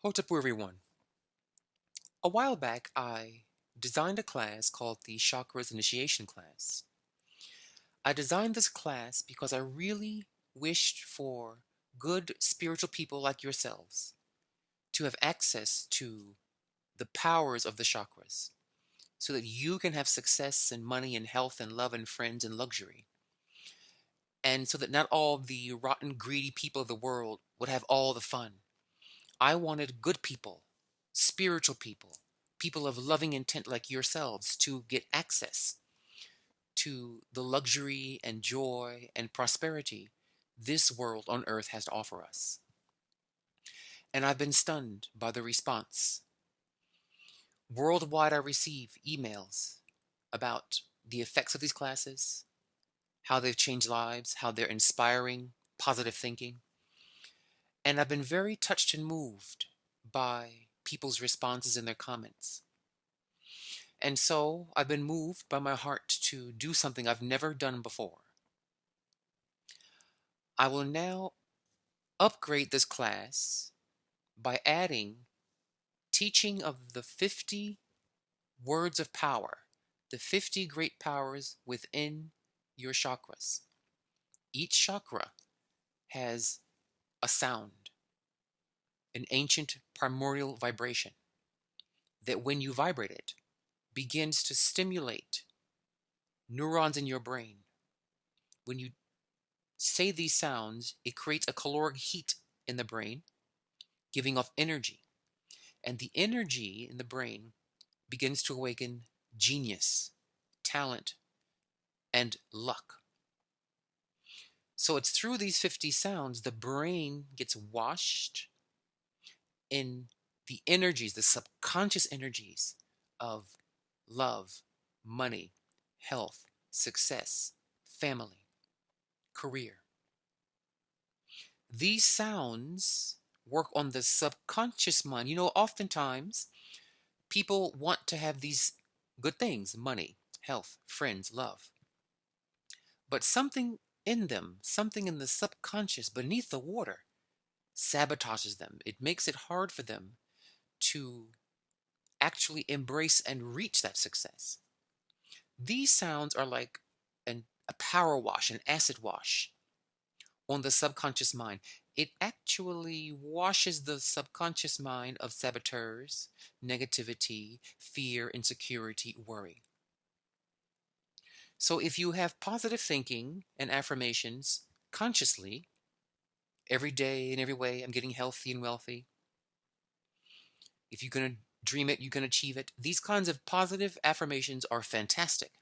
Hotapu everyone. A while back, I designed a class called the Chakras Initiation class. I designed this class because I really wished for good spiritual people like yourselves to have access to the powers of the chakras so that you can have success and money and health and love and friends and luxury. And so that not all the rotten, greedy people of the world would have all the fun. I wanted good people, spiritual people, people of loving intent like yourselves to get access to the luxury and joy and prosperity this world on earth has to offer us. And I've been stunned by the response. Worldwide, I receive emails about the effects of these classes, how they've changed lives, how they're inspiring positive thinking. And I've been very touched and moved by people's responses and their comments. And so I've been moved by my heart to do something I've never done before. I will now upgrade this class by adding teaching of the 50 words of power, the 50 great powers within your chakras. Each chakra has a sound, an ancient primordial vibration that when you vibrate it begins to stimulate neurons in your brain. When you say these sounds, it creates a caloric heat in the brain, giving off energy. And the energy in the brain begins to awaken genius, talent, and luck. So it's through these 50 sounds the brain gets washed in the energies, the subconscious energies of love, money, health, success, family, career. These sounds work on the subconscious mind. Oftentimes people want to have these good things: money, health, friends, love. But something in them, something in the subconscious beneath the water, sabotages them. It makes it hard for them to actually embrace and reach that success. These sounds are like a power wash, an acid wash on the subconscious mind. It actually washes the subconscious mind of saboteurs, negativity, fear, insecurity, worry. So if you have positive thinking and affirmations consciously, every day in every way, I'm getting healthy and wealthy. If you're going to dream it, you can achieve it. These kinds of positive affirmations are fantastic.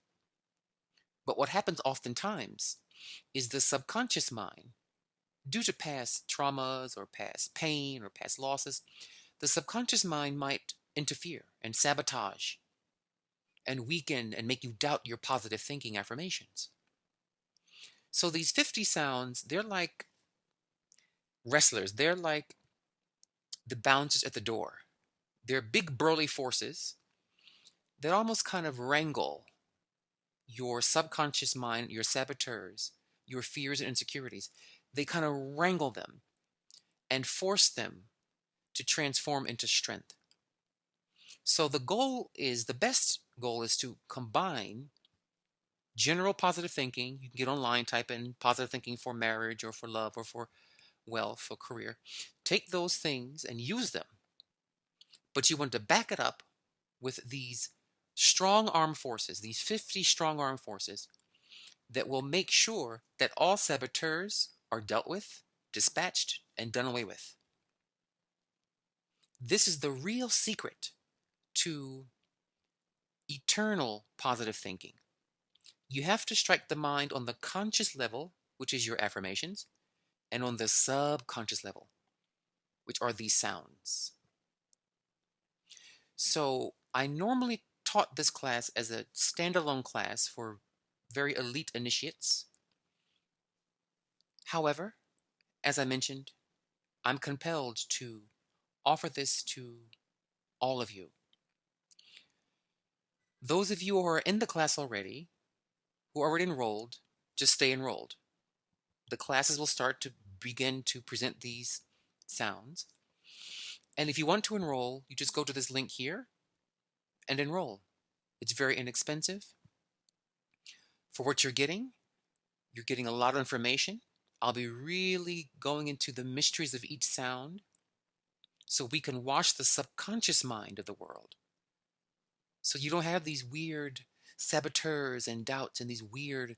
But what happens oftentimes is the subconscious mind, due to past traumas or past pain or past losses, the subconscious mind might interfere and sabotage and weaken and make you doubt your positive thinking affirmations. So these 50 sounds, they're like wrestlers. They're like the bouncers at the door. They're big burly forces that almost kind of wrangle your subconscious mind, your saboteurs, your fears and insecurities. They kind of wrangle them and force them to transform into strength. So the best goal is to combine general positive thinking. You can get online, type in positive thinking for marriage or for love or for wealth or career. Take those things and use them. But you want to back it up with these strong armed forces, these 50 strong armed forces that will make sure that all saboteurs are dealt with, dispatched, and done away with. This is the real secret to eternal positive thinking. You have to strike the mind on the conscious level, which is your affirmations, and on the subconscious level, which are these sounds. So I normally taught this class as a standalone class for very elite initiates. However, as I mentioned, I'm compelled to offer this to all of you. Those of you who are in the class already, who are already enrolled, just stay enrolled. The classes will start to begin to present these sounds. And if you want to enroll, you just go to this link here and enroll. It's very inexpensive for what you're getting. You're getting a lot of information. I'll be really going into the mysteries of each sound so we can wash the subconscious mind of the world. So you don't have these weird saboteurs and doubts and these weird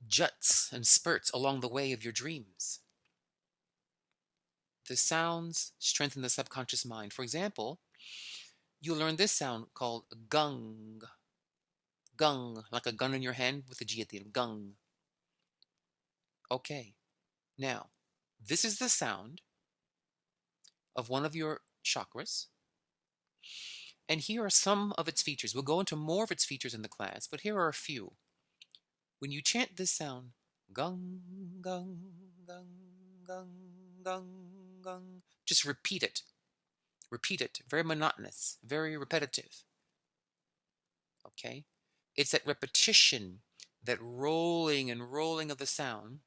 juts and spurts along the way of your dreams. The sounds strengthen the subconscious mind. For example, you'll learn this sound called gung. Gung, like a gun in your hand with a G at the end. Gung. Okay. Now, this is the sound of one of your chakras. And here are some of its features. We'll go into more of its features in the class, but here are a few. When you chant this sound, gung, gung, gung, gung, gung, gung, just repeat it. Repeat it. Very monotonous, very repetitive. Okay? It's that repetition, that rolling and rolling of the sound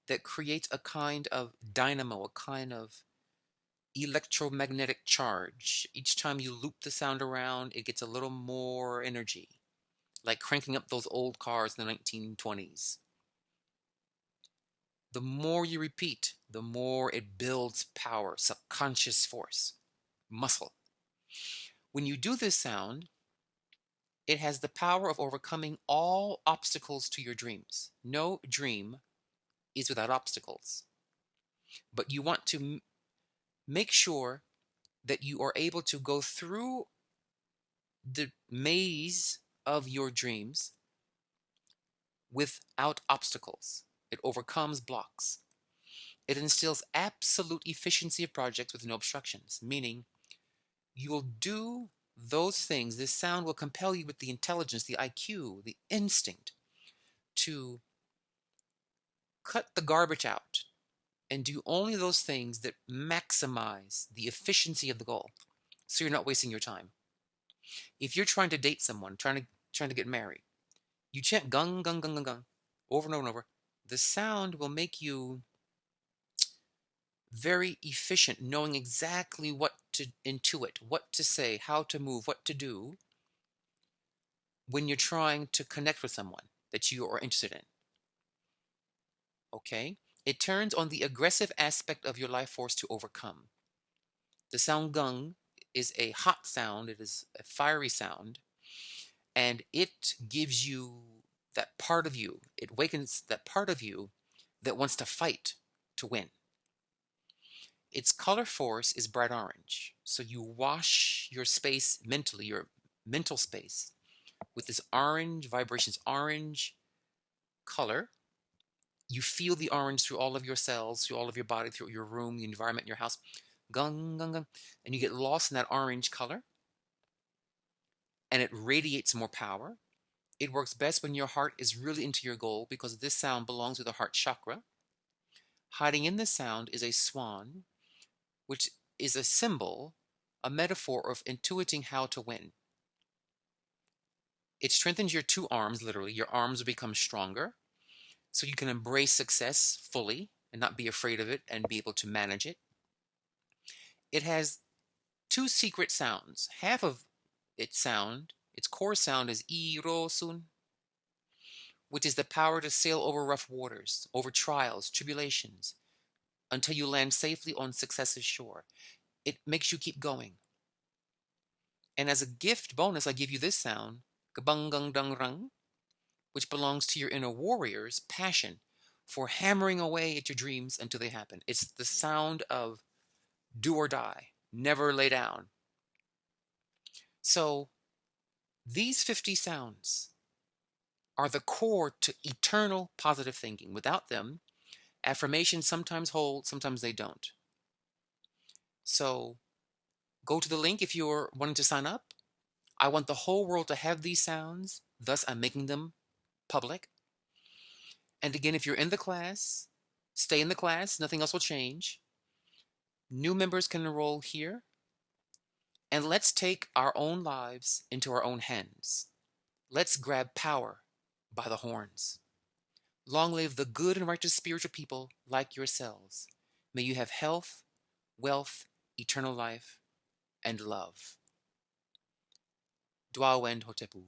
that creates a kind of dynamo, a kind of electromagnetic charge. Each time you loop the sound around, it gets a little more energy, like cranking up those old cars in the 1920s. The more you repeat, the more it builds power, subconscious force, muscle. When you do this sound, it has the power of overcoming all obstacles to your dreams. No dream is without obstacles. But you want to make sure that you are able to go through the maze of your dreams without obstacles. It overcomes blocks. It instills absolute efficiency of projects with no obstructions, meaning you will do those things. This sound will compel you with the intelligence, the IQ, the instinct to cut the garbage out and do only those things that maximize the efficiency of the goal, so you're not wasting your time. If you're trying to date someone, trying to get married, you chant gung, gung, gung, gung, gung over and over and over. The sound will make you very efficient, knowing exactly what to intuit, what to say, how to move, what to do when you're trying to connect with someone that you are interested in. Okay? It turns on the aggressive aspect of your life force to overcome. The sound gung is a hot sound, it is a fiery sound, and it gives you that part of you, it wakens that part of you that wants to fight to win. Its color force is bright orange, so you wash your space mentally, your mental space, with this orange vibrations, orange color. You feel the orange through all of your cells, through all of your body, through your room, the environment, your house. Gung, gung, gung. And you get lost in that orange color. And it radiates more power. It works best when your heart is really into your goal because this sound belongs to the heart chakra. Hiding in this sound is a swan, which is a symbol, a metaphor of intuiting how to win. It strengthens your two arms, literally. Your arms will become stronger, so you can embrace success fully and not be afraid of it and be able to manage it. It has two secret sounds. Half of its sound, its core sound is I Ro Sun, which is the power to sail over rough waters, over trials, tribulations, until you land safely on success's shore. It makes you keep going. And as a gift bonus, I give you this sound, Gabang Gung Dung Rung, which belongs to your inner warrior's passion for hammering away at your dreams until they happen. It's the sound of do or die, never lay down. So these 50 sounds are the core to eternal positive thinking. Without them, affirmations sometimes hold, sometimes they don't. So go to the link if you're wanting to sign up. I want the whole world to have these sounds, thus I'm making them public. And again, if you're in the class, stay in the class, nothing else will change. New members can enroll here. And let's take our own lives into our own hands. Let's grab power by the horns. Long live the good and righteous spiritual people like yourselves. May you have health, wealth, eternal life, and love. Dwawend Hotepu.